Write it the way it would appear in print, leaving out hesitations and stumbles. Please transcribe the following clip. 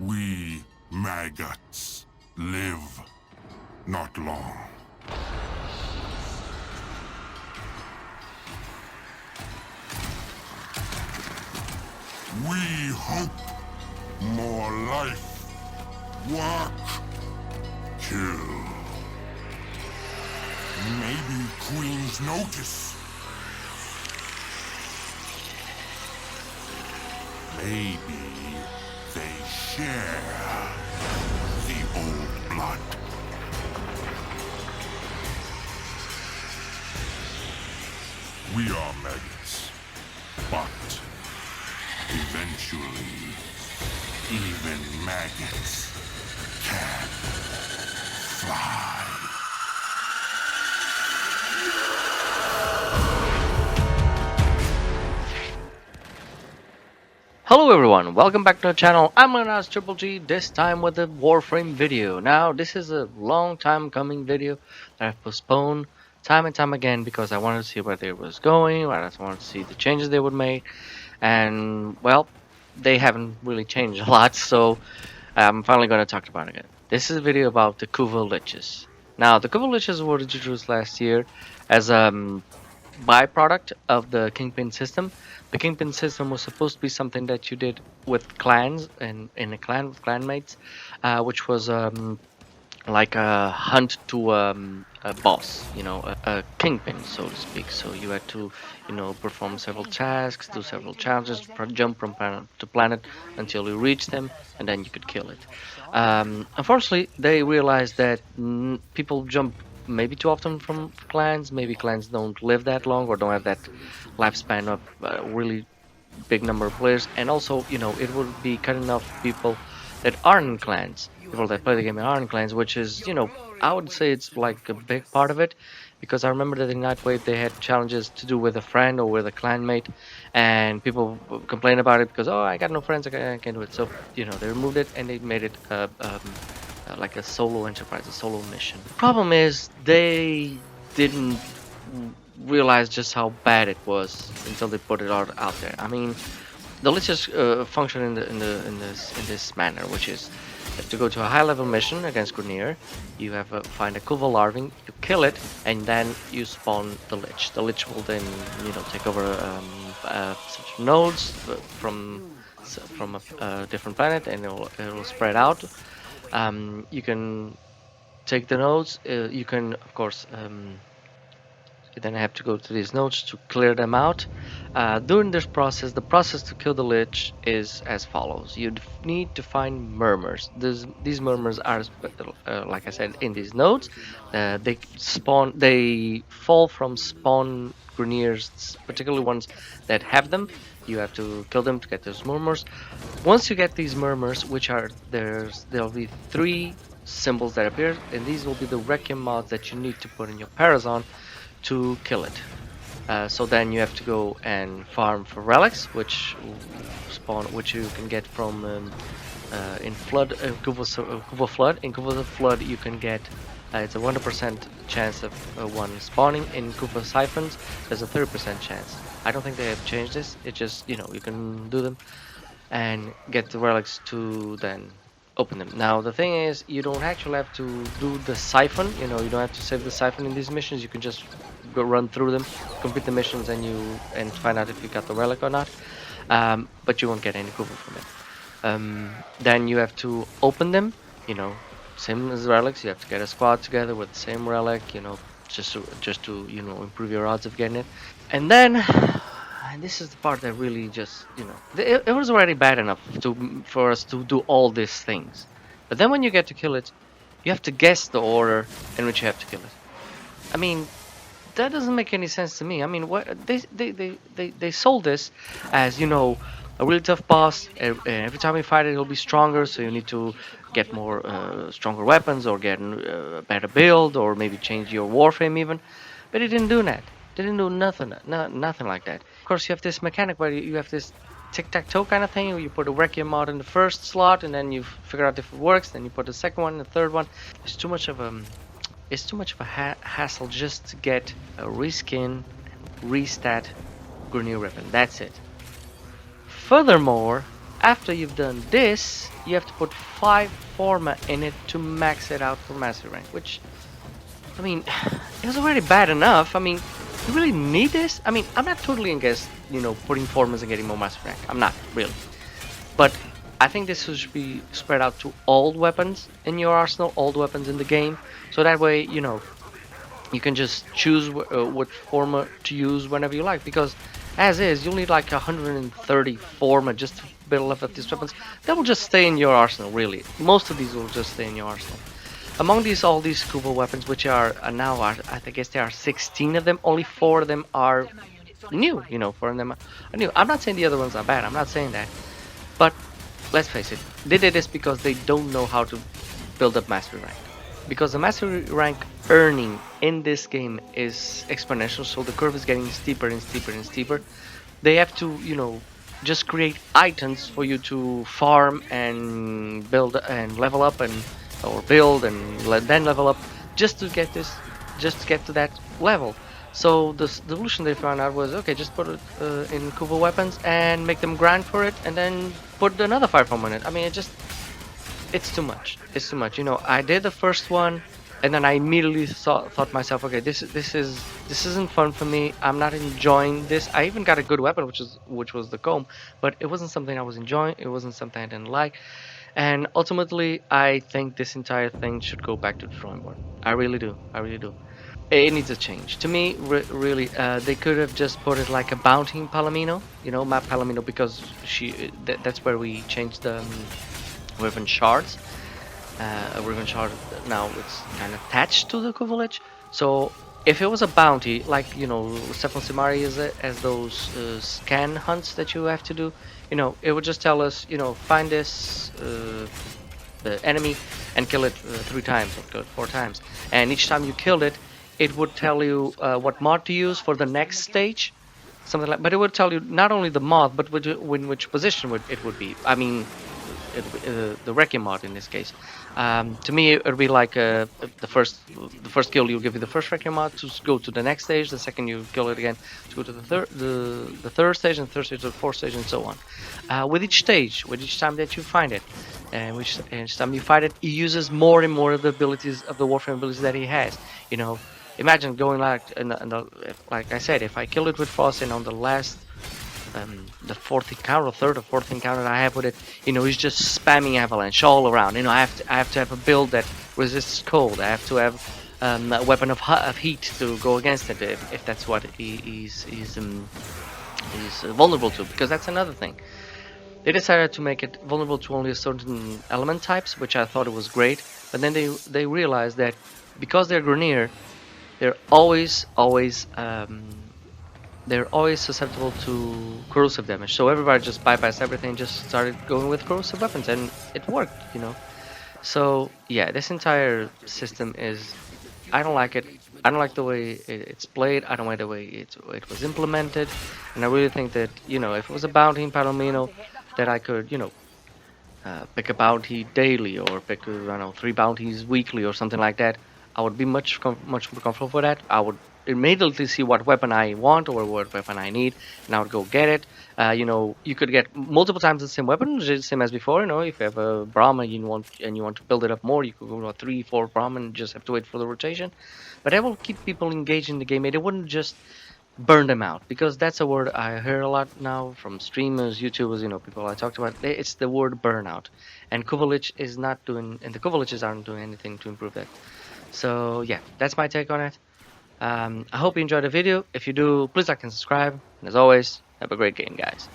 We maggots live not long. We hope more life, work, kill. Maybe queens notice. Maybe they share the old blood. We are maggots, but eventually, even maggots can fly. Hello everyone, welcome back to the channel. I'm Leonard Triple G, this time with a Warframe video. Now this is a long time coming video that I've postponed time and time again because I wanted to see where they was going, I just wanted to see the changes they would make, and well, they haven't really changed a lot, so I'm finally going to talk about it again. This is a video about the Kuva Leeches. Now the Kuva Leeches were introduced last year as a byproduct of the Kingpin system. The Kingpin system was supposed to be something that you did with clans and in a clan with clanmates, which was like a hunt to a boss, a kingpin, so to speak. So you had to, perform several tasks, do several challenges, jump from planet to planet until you reach them, and then you could kill it. Unfortunately, they realized that people jump maybe too often from clans. Maybe clans don't live that long or don't have that lifespan of really big number of players, and also it would be cutting off people that aren't in clans, people that play the game and aren't in clans, which is I would say it's like a big part of it, because I remember that in Nightwave they had challenges to do with a friend or with a clanmate, and people complain about it because, oh, I got no friends, I can't do it. So they removed it and they made it like a solo enterprise, a solo mission. The problem is they didn't realize just how bad it was until they put it out there. I mean, the leeches function in this manner, which is to go to a high level mission against Grenier. You have find a Kuva Larving, you kill it, and then you spawn the lich. The lich will then take over such nodes from a different planet, and it will spread out. You can take the nodes. You can, of course, you then have to go to these nodes to clear them out. During this process, the process to kill the lich is as follows. You need to find murmurs. These murmurs are, like I said, in these nodes. They fall from spawn Greniers, particularly ones that have them. You have to kill them to get those murmurs. Once you get these murmurs, which are there'll be 3 symbols that appear, and these will be the Wreckjack mods that you need to put in your Parazon to kill it. So then you have to go and farm for relics, which you can get from in Kuva Flood. In Kuva Flood you can get it's a 100% chance of one spawning. In Kuva Siphons there's a 30% chance. I don't think they have changed this. It's just you can do them and get the relics to then open them. Now the thing is, you don't actually have to do the siphon. You don't have to save the siphon in these missions. You can just go run through them, complete the missions, and find out if you got the relic or not. But you won't get any Kuva from it. Then you have to open them. Same as relics. You have to get a squad together with the same relic. Just to improve your odds of getting it. And then, and this is the part that really just it was already bad enough for us to do all these things, but then when you get to kill it, you have to guess the order in which you have to kill it. I mean, that doesn't make any sense to me. I mean, what they sold this as a really tough boss. Every time you fight it, it'll be stronger, so you need to get more stronger weapons or get a better build or maybe change your Warframe even. But it didn't do that. They didn't do nothing like that. Of course, you have this mechanic where you have this tic-tac-toe kind of thing, where you put a Wreckjack mod in the first slot, and then you figure out if it works. Then you put the second one, and the third one. It's too much of a hassle just to get a reskin, restat Grenier weapon. That's it. Furthermore, after you've done this, you have to put 5 forma in it to max it out for mastery rank, which, I mean, it was already bad enough. I mean, you really need this? I mean, I'm not totally against, putting formas and getting more mastery rank. I'm not, really. But I think this should be spread out to all weapons in your arsenal, all the weapons in the game, so that way, you can just choose what forma to use whenever you like, because as is, you'll need like 130 forma just to build up these weapons. They will just stay in your arsenal, really. Most of these will just stay in your arsenal. Among all these Kuva weapons, which are now, I guess there are 16 of them, only 4 of them are new, 4 of them are new. I'm not saying the other ones are bad, I'm not saying that. But let's face it, they did this because they don't know how to build up mastery rank. Because the mastery rank earning in this game is exponential, so the curve is getting steeper and steeper and steeper. They have to, just create items for you to farm and build and level up or build and then level up just to get to that level. So the solution they found out was, okay, just put it in Kuva weapons and make them grind for it, and then put another 5 form on it. I mean, it's too much. It's too much. I did the first one, and then I immediately thought myself, okay, this isn't fun for me. I'm not enjoying this. I even got a good weapon, which was the comb, but it wasn't something I was enjoying. It wasn't something I didn't like, and ultimately, I think this entire thing should go back to the drawing board. I really do. I really do. It needs a change. To me, really, they could have just put it like a bounty in Palomino, map Palomino, because that's where we changed the ribbon shards. A ribbon shard now it's kind of attached to the Kuva Leech. So if it was a bounty, like Stefan Simari as those scan hunts that you have to do, it would just tell us, find this the enemy and kill it 3 times or kill it 4 times, and each time you killed it, it would tell you what mod to use for the next stage, something like. But it would tell you not only the mod, but which position it would be. I mean, the Wreckjack mod in this case. To me, it would be like the first kill you give you the first Wreckjack mod to go to the next stage. The second you kill it again to go to the third stage, and third stage to the fourth stage, and so on. With each stage, with each time that you find it, and each time you fight it, he uses more and more of the abilities of the Warframe abilities that he has. Imagine going like like I said, if I kill it with Frost, and on the last the 4th encounter, third or 4th encounter I have with it, he's just spamming avalanche all around. I have to have a build that resists cold. I have to have a weapon of heat to go against it if that's what he's vulnerable to, because that's another thing. They decided to make it vulnerable to only a certain element types, which I thought it was great, but then they realized that because they're Grenier, they're always susceptible to corrosive damage. So everybody just bypassed everything and just started going with corrosive weapons, and it worked, So yeah, this entire system is, I don't like it. I don't like the way it's played. I don't like the way it was implemented, and I really think that if it was a bounty in Palomino, that I could pick a bounty daily, or pick 3 bounties weekly or something like that, I would be much more comfortable for that. I would immediately see what weapon I want or what weapon I need, and I would go get it. You could get multiple times the same weapon, just same as before. If you have a Brahma and you want to build it up more, you could go to 3, 4 Brahma and just have to wait for the rotation. But that will keep people engaged in the game. It wouldn't just burn them out, because that's a word I hear a lot now from streamers, YouTubers, people I talked about. It's the word burnout, and Kuva Leech is not doing, and the Kuva Leeches aren't doing anything to improve that. So yeah, that's my take on it. I hope you enjoyed the video. If you do, please like and subscribe. And as always, have a great game, guys.